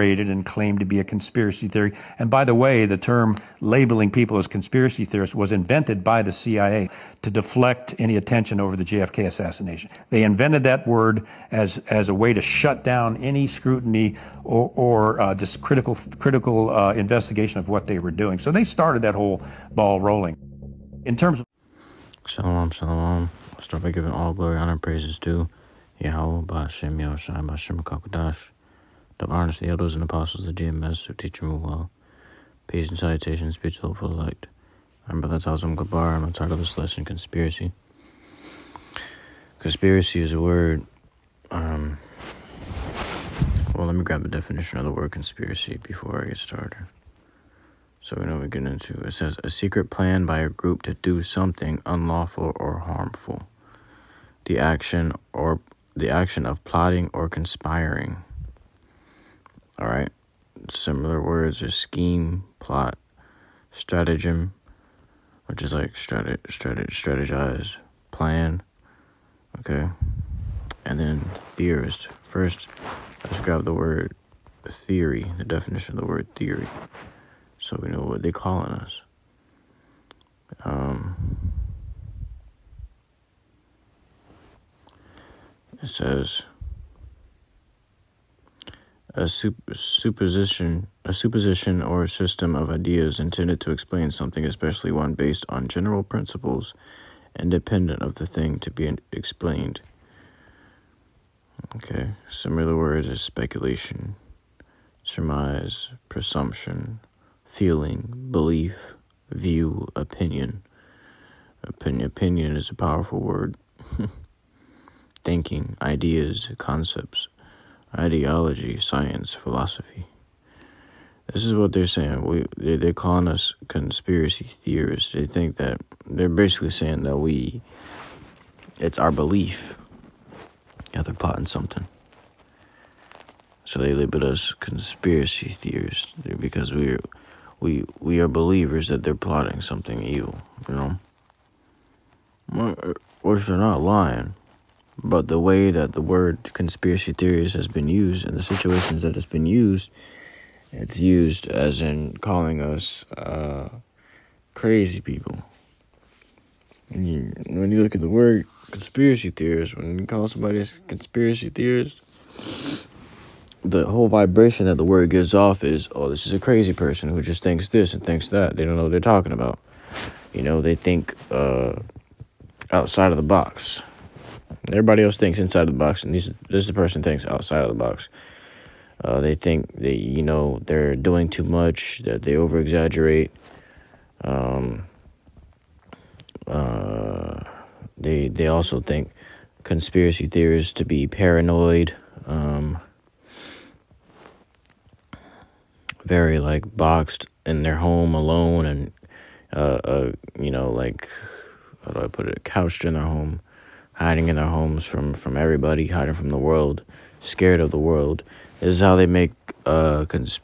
and claimed to be a conspiracy theory. And by the way, the term labeling people as conspiracy theorists was invented by the CIA to deflect any attention over the JFK assassination. They invented that word as a way to shut down any scrutiny or just critical investigation of what they were doing. So they started that whole ball rolling. In terms of Shalom, shalom. I'll start by giving all glory, honor, and praises to YAHAWAH, BAHASHAM, BAHASHAM, QADASH. The honors the elders and apostles, the GMS, who teach and move well. Peace and salutations, be to the hopeful elect. I'm Brother Tazam Gabar, and I'm tired of this lesson, conspiracy. Conspiracy is a word, well, let me grab the definition of the word conspiracy before I get started. So we know what we're getting into. It says, a secret plan by a group to do something unlawful or harmful. The action of plotting or conspiring. All right. Similar words are scheme, plot, stratagem, which is like strategize, plan. Okay. And then theorist. First, let's grab the word theory, the definition of the word theory, so we know what they're calling us. It says a supposition or a system of ideas intended to explain something, especially one based on general principles independent of the thing to be explained. Okay, similar words is speculation, surmise, presumption, feeling, belief, view, opinion. Opinion is a powerful word. Thinking, ideas, concepts, ideology, science, philosophy. This is what they're saying. They're calling us conspiracy theorists. They think that they're basically saying that it's our belief that they're plotting something. So they label us conspiracy theorists because we are believers that they're plotting something evil, you know? Which they're not lying. But the way that the word conspiracy theories has been used and the situations that it's been used, it's used as in calling us crazy people. And when you look at the word conspiracy theorist, when you call somebody a conspiracy theorist, the whole vibration that the word gives off is, oh, this is a crazy person who just thinks this and thinks that. They don't know what they're talking about. You know, they think outside of the box. Everybody else thinks inside the box, and this person thinks outside of the box. They think they're doing too much, that they over-exaggerate. They also think conspiracy theorists to be paranoid, very like boxed in their home alone, and like, how do I put it, couched in their home, hiding in their homes from everybody, hiding from the world, scared of the world. This is how they make this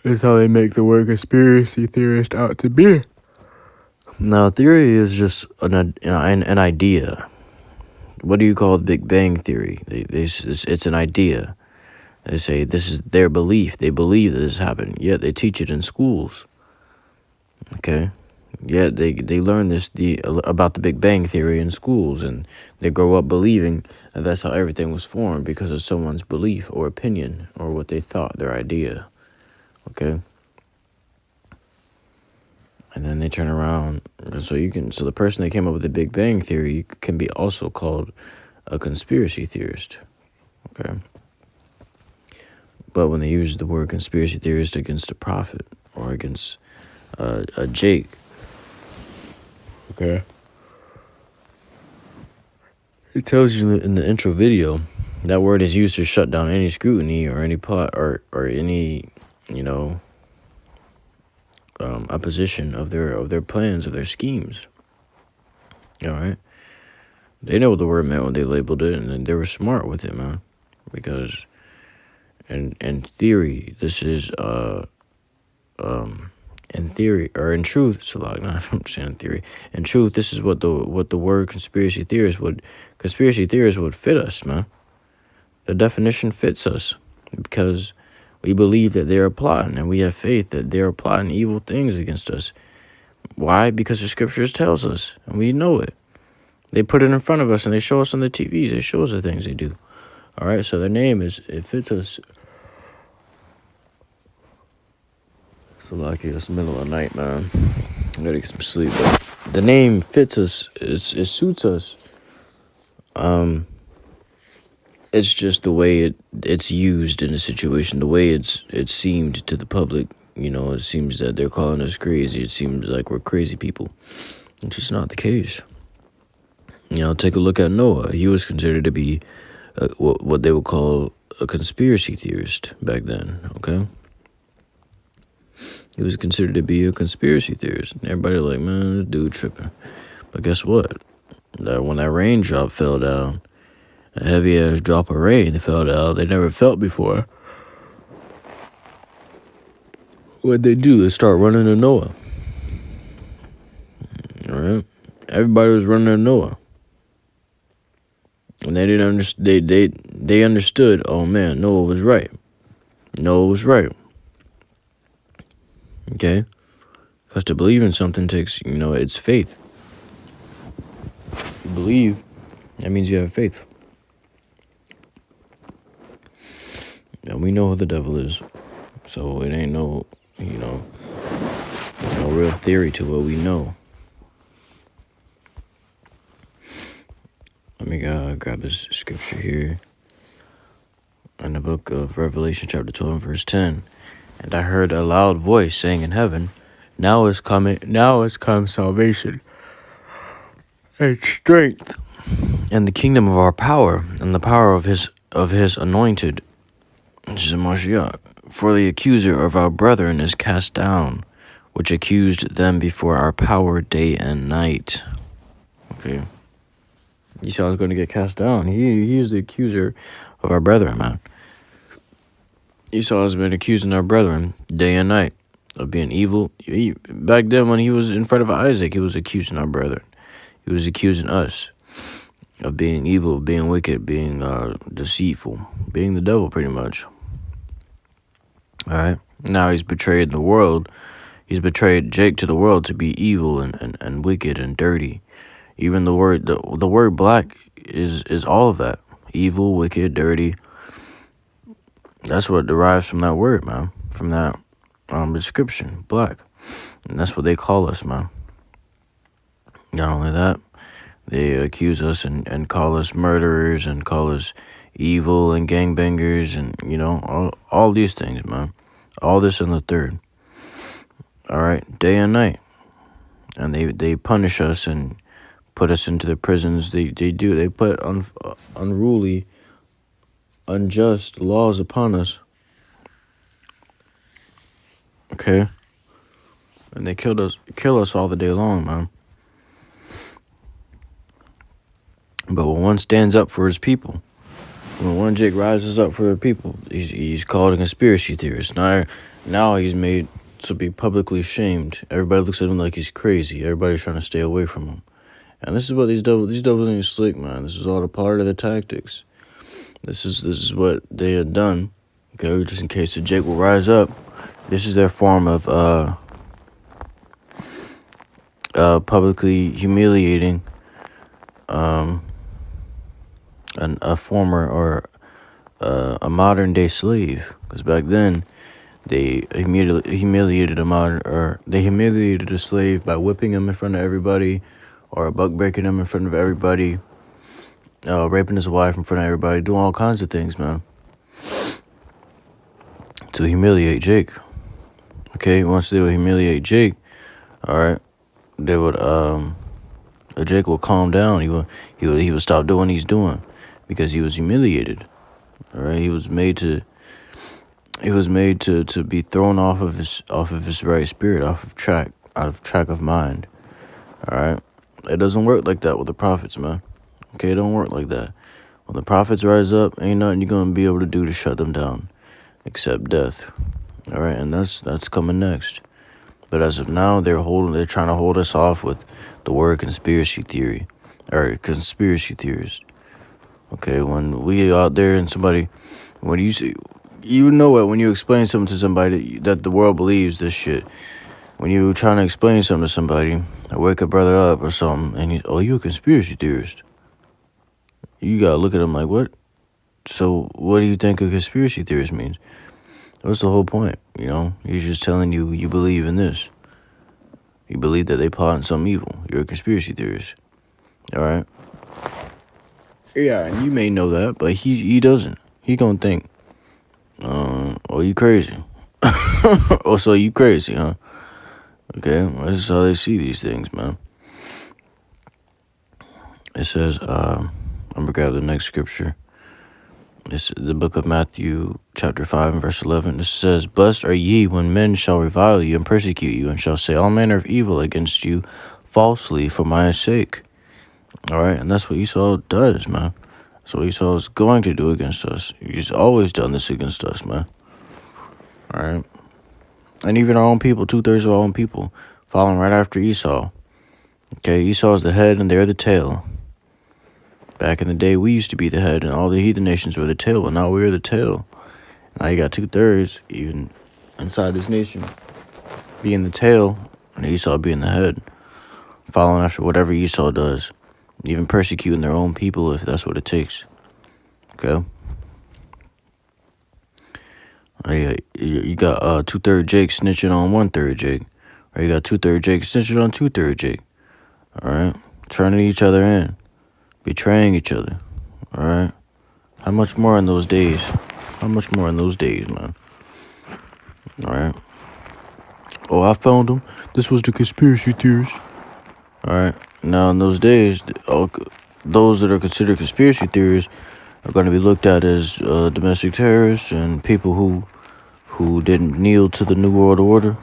is how they make the word conspiracy theorist out to be. Now, theory is just an idea. What do you call the Big Bang Theory? It's an idea. They say this is their belief. They believe that this happened. Yet they teach it in schools. Okay? Yet they learn about the Big Bang Theory in schools, and they grow up believing that that's how everything was formed because of someone's belief or opinion or what they thought, their idea. Okay? And then they turn around. So the person that came up with the Big Bang Theory can be also called a conspiracy theorist. Okay? But when they use the word conspiracy theorist against a prophet or against a Jake, okay, it tells you in the intro video that word is used to shut down any scrutiny or any plot or any opposition of their plans, of their schemes. All right, they know what the word meant when they labeled it, and they were smart with it, man. Because in theory, this is in theory, or in truth, so like, not I'm saying in theory. In truth, this is what the word conspiracy theorists would fit us, man. The definition fits us. because we believe that they're plotting, and we have faith that they're plotting evil things against us. Why? Because the scriptures tells us, and we know it. They put it in front of us, and they show us on the TVs. They show us the things they do. All right, so their name it fits us. So lucky it's the middle of the night, man. I gotta get some sleep. But the name fits us. It suits us. It's just the way it's used in a situation, the way it's seemed to the public. You know, it seems that they're calling us crazy. It seems like we're crazy people. It's just not the case. You know, take a look at Noah. He was considered to be what they would call a conspiracy theorist back then, okay? He was considered to be a conspiracy theorist. And everybody like, man, this dude tripping. But guess what? When that raindrop fell down, a heavy-ass drop of rain fell down they never felt before, what'd they do? They start running to Noah. All right? Everybody was running to Noah. And they didn't understand. They understood, oh, man, Noah was right. Noah was right. Okay? Because to believe in something takes, it's faith. If you believe, that means you have faith. And we know who the devil is. So it ain't no real theory to what we know. Let me grab this scripture here. In the book of Revelation, chapter 12, verse 10. And I heard a loud voice saying in heaven, now is come salvation and strength, and the kingdom of our power, and the power of his anointed, which is Mashiach. For the accuser of our brethren is cast down, which accused them before our power day and night. Okay. Esau's going to get cast down. He is the accuser of our brethren, man. Esau has been accusing our brethren day and night of being evil. Back then, when he was in front of Isaac, he was accusing our brethren. He was accusing us of being evil, being wicked, being deceitful, being the devil, pretty much. All right. Now he's betrayed the world. He's betrayed Jake to the world to be evil and wicked and dirty. Even the word black is all of that. Evil, wicked, dirty. That's what derives from that word, man. From that description, black. And that's what they call us, man. Not only that, they accuse us and call us murderers and call us evil and gangbangers and, all these things, man. All this in the third. All right, day and night. And they punish us and put us into the prisons. They put unruly, unjust laws upon us. Okay? And they kill us all the day long, man. But when one stands up for his people, when one Jake rises up for the people, he's called a conspiracy theorist. Now he's made to be publicly shamed. Everybody looks at him like he's crazy. Everybody's trying to stay away from him. And this is what these devils ain't slick, man. This is all a part of the tactics. This is what they had done. Okay, just in case the Jake will rise up. This is their form of publicly humiliating a former or a modern day slave. Because back then they humiliated a slave by whipping him in front of everybody, or buck breaking him in front of everybody, raping his wife in front of everybody, doing all kinds of things, man, to humiliate Jake. Okay, once they would humiliate Jake, all right, they would Jake would calm down. He would stop doing what he's doing because he was humiliated. All right, he was made to be thrown off of his right spirit, out of track of mind. All right, it doesn't work like that with the prophets, man. Okay, it don't work like that. When the prophets rise up, ain't nothing you're gonna be able to do to shut them down, except death. All right, and that's coming next. But as of now, they're trying to hold us off with the word conspiracy theory, or conspiracy theorist. Okay, when we out there and when you see, You know it when you explain something to somebody that the world believes this shit. When you trying to explain something to somebody, or wake a brother up or something, and he's, oh, you a conspiracy theorist. You gotta look at him like, what? So what do you think a conspiracy theorist means? What's the whole point? You know, he's just telling you you believe in this. You believe that they plotting something evil. You're a conspiracy theorist. All right? Yeah, and you may know that, but he doesn't. He gonna think, oh, you crazy. Oh, so you crazy, huh? Okay, well, this is how they see these things, man. It says, I'm gonna grab the next scripture. It's the book of Matthew, chapter 5, and verse 11. It says, blessed are ye when men shall revile you and persecute you, and shall say all manner of evil against you falsely for my sake. All right, and that's what Esau does, man. That's what Esau is going to do against us. He's always done this against us, man. All right. And even our own people, 2/3 of our own people, following right after Esau. Okay, Esau is the head and they're the tail. Back in the day, we used to be the head, and all the heathen nations were the tail, but now we're the tail. Now you got 2/3, even inside this nation, being the tail, and Esau being the head, following after whatever Esau does, even persecuting their own people if that's what it takes. Okay? You got 2/3 Jake snitching on 1/3 Jake, or you got 2/3 Jake snitching on 2/3 Jake. All right? Turning each other in. Betraying each other. All right? How much more in those days? How much more in those days, man? All right? Oh, I found him. This was the conspiracy theorist. All right? Now, in those days, those that are considered conspiracy theorists are going to be looked at as domestic terrorists and people who didn't kneel to the New World Order.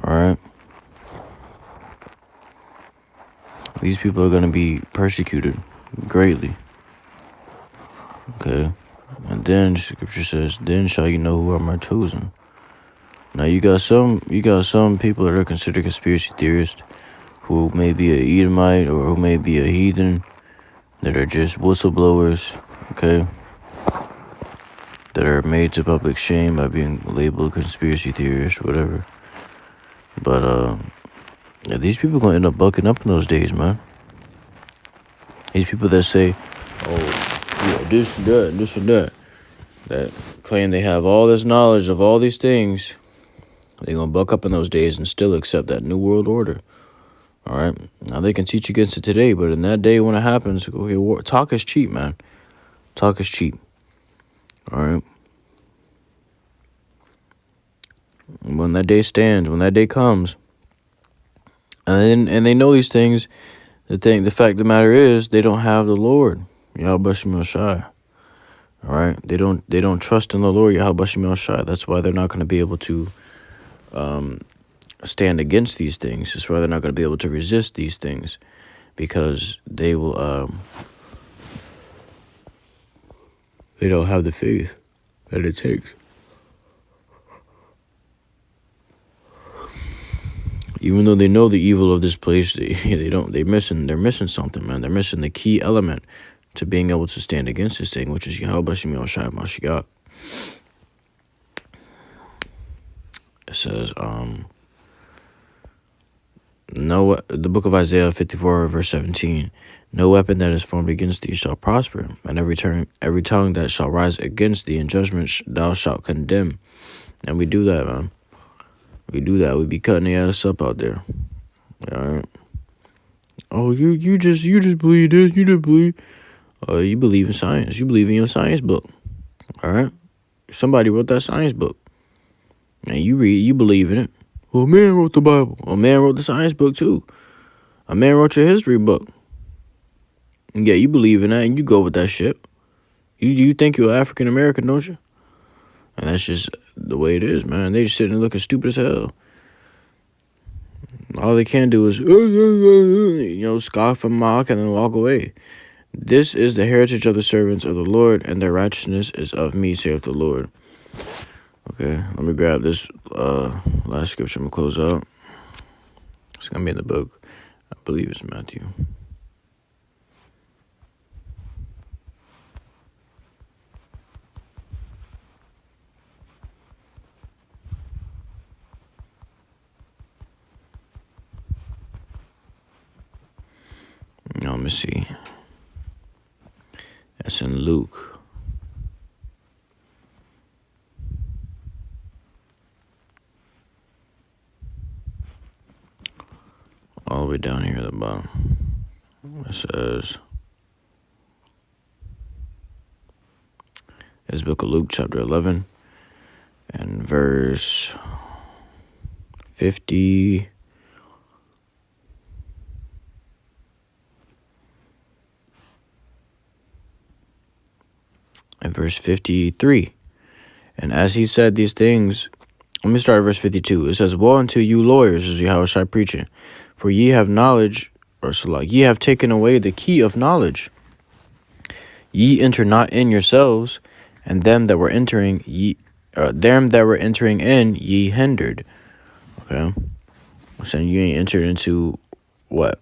All right? These people are going to be persecuted greatly. Okay? And then the scripture says, then shall you know who are my chosen. Now you got some people that are considered conspiracy theorists who may be a Edomite or who may be a heathen that are just whistleblowers, okay? That are made to public shame by being labeled conspiracy theorists or whatever. But yeah, these people gonna end up bucking up in those days, man. These people that say, oh, yeah, this and that, that claim they have all this knowledge of all these things, they're gonna buck up in those days and still accept that New World Order. All right? Now, they can teach against it today, but in that day when it happens, okay, talk is cheap, man. Talk is cheap. All right? When that day stands, when that day comes, and they know these things, the fact of the matter is, they don't have the Lord, YAHAWASHI. All right? They don't trust in the Lord, YAHAWASHI. That's why they're not going to be able to stand against these things. That's why they're not going to be able to resist these things, because they will they don't have the faith that it takes. Even though they know the evil of this place, they're missing something, man. They're missing the key element to being able to stand against this thing, which is YAHAWASHI. It says, the book of Isaiah 54, verse 17, no weapon that is formed against thee shall prosper, and every tongue that shall rise against thee in judgment thou shalt condemn. And we do that, man. We do that. We be cutting the ass up out there. All right. Oh, you just believe this. You just believe. You believe in science. You believe in your science book. All right. Somebody wrote that science book, and you read. You believe in it. Well, a man wrote the Bible. A man wrote the science book too. A man wrote your history book. And yeah, you believe in that, and you go with that shit. You think you're African American, don't you? And that's just the way it is, man. They just sitting there looking stupid as hell. All they can do is, scoff and mock and then walk away. This is the heritage of the servants of the Lord, and their righteousness is of me, saith the Lord. Okay, let me grab this last scripture. I'm going to close out. It's going to be in the book. I believe it's Matthew. me see. That's in Luke. All the way down here at the bottom. It says, it's book of Luke, chapter 11, and verse 50. And verse 53. And as he said these things, let me start at verse 52. It says, woe unto you lawyers, is Yahawashi preaching, for ye have knowledge, or Salah, ye have taken away the key of knowledge. Ye enter not in yourselves, and them that were entering in ye hindered. Okay, I'm saying you ain't entered into what?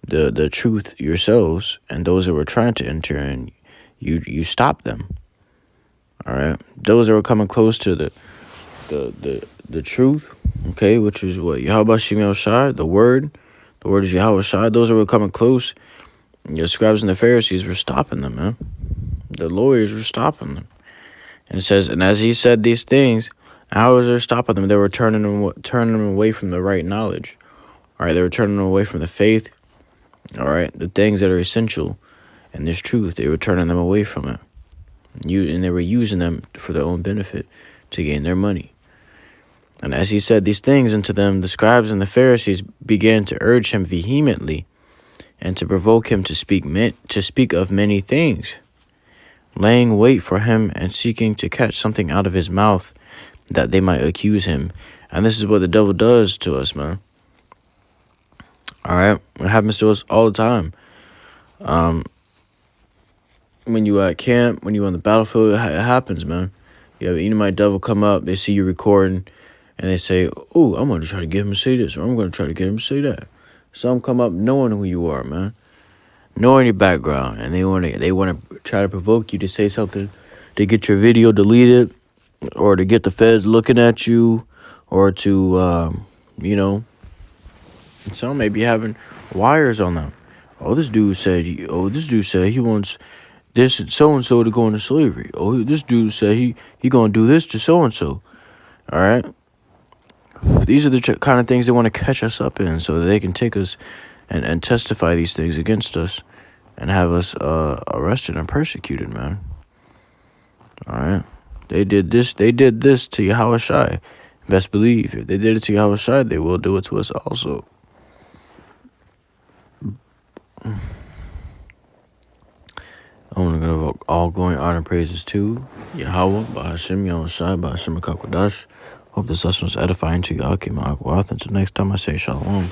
The truth yourselves, and those that were trying to enter in, you stopped them. All right, those that were coming close to the truth, okay, which is what YAHAWASHI, the word is YAHAWASHI. Those that were coming close, the scribes and the Pharisees were stopping them, man. The lawyers were stopping them. And it says, and as he said these things, how was there stopping them? They were turning them away from the right knowledge. All right, they were turning them away from the faith. All right, the things that are essential in this truth, they were turning them away from it. And they were using them for their own benefit to gain their money. And as he said these things unto them, the scribes and the Pharisees began to urge him vehemently and to provoke him to speak of many things, laying wait for him and seeking to catch something out of his mouth that they might accuse him. And this is what the devil does to us, man. All right, it happens to us all the time. When you at camp, when you on the battlefield, it happens, man. You have an Edomite devil come up, they see you recording, and they say, oh, I'm going to try to get him to say this, or I'm going to try to get him to say that. Some come up knowing who you are, man, knowing your background, and they want to try to provoke you to say something, to get your video deleted, or to get the feds looking at you, or to, some may be having wires on them. This dude said he wants this so-and-so to go into slavery. This dude said he gonna do this to so-and-so. All right? These are the kind of things they want to catch us up in so that they can take us and testify these things against us and have us arrested and persecuted, man. All right? They did this to Yahawashi. Best believe, if they did it to Yahawashi, they will do it to us also. I want to give all glory, honor, and praises to Yahawah, BAHASHAM, Yahawashi, BAHASHAM, QADASH. Hope this lesson was edifying to y'all. Keep my until next time I say shalom.